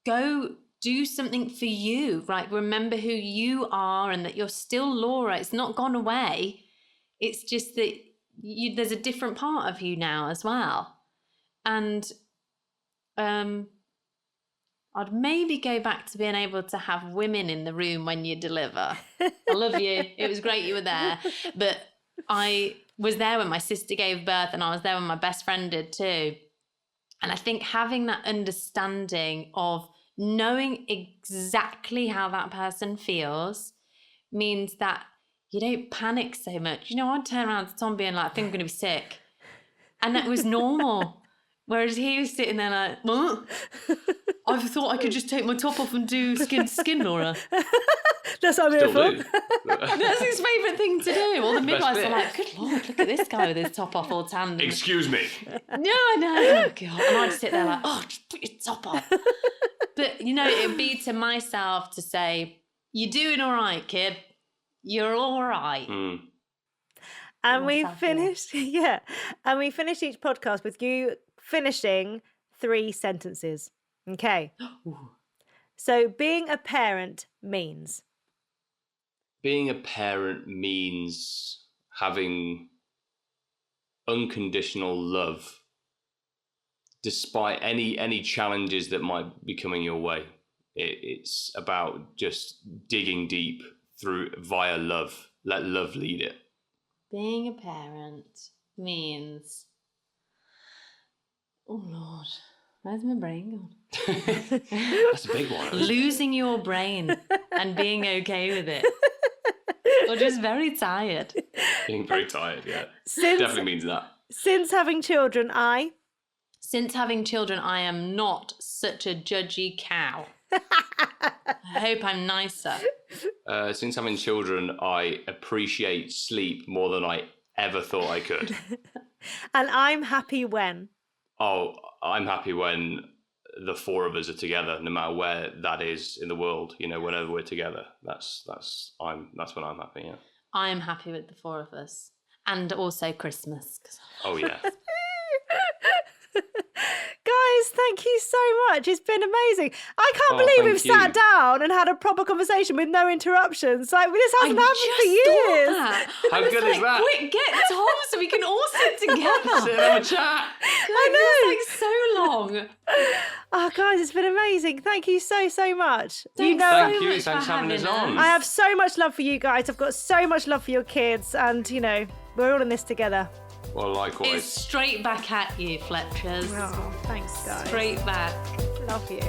Go do something for you, right? Remember who you are and that you're still Laura. It's not gone away. It's just that there's a different part of you now as well. And I'd maybe go back to being able to have women in the room when you deliver. I love you. It was great you were there. But I was there when my sister gave birth and I was there when my best friend did too. And I think having that understanding of knowing exactly how that person feels means that you don't panic so much. I'd turn around to Tom being like, I think I'm going to be sick. And that was normal. Whereas he was sitting there like, what? I thought I could just take my top off and do skin to skin, Laura. That's what I'm here for. That's his favourite thing to do. All the midwives are like, good Lord, look at this guy with his top off all tanned. Excuse me. No. Oh, God. And I'd sit there like, just put your top off. But, it'd be to myself to say, you're doing all right, kid. You're all right. And we finished, and we finished each podcast with you finishing 3 sentences. Okay. So being a parent means? Being a parent means having unconditional love despite any challenges that might be coming your way. It's about just digging deep via love. Let love lead it. Being a parent means Oh, Lord. Where's my brain gone? That's a big one. Losing your brain and being okay with it. Or just very tired. Being very tired, yeah. Since- Definitely means that. Since having children, Since having children, I am not such a judgy cow. I hope I'm nicer. Since having children, I appreciate sleep more than I ever thought I could. And I'm happy when? Oh, I'm happy when the four of us are together, no matter where that is in the world. You know, whenever we're together, that's when I'm happy. Yeah. I'm happy with the four of us, and also Christmas. Oh yeah. Guys, thank you so much. It's been amazing. I can't believe thank we've sat you. down and had a proper conversation with no interruptions. Like, this hasn't happened for years. How good is that? Quick, get Tom so we can all sit together. Sit and have a chat. I know. It's like so long. Oh, guys, it's been amazing. Thank you so much. Thanks Thank so you. much Thanks for for having us having on. us. I have so much love for you guys. I've got so much love for your kids. And, you know, we're all in this together. Well, likewise. It's straight back at you, Fletchers. Oh, thanks, guys. Straight back. Love you.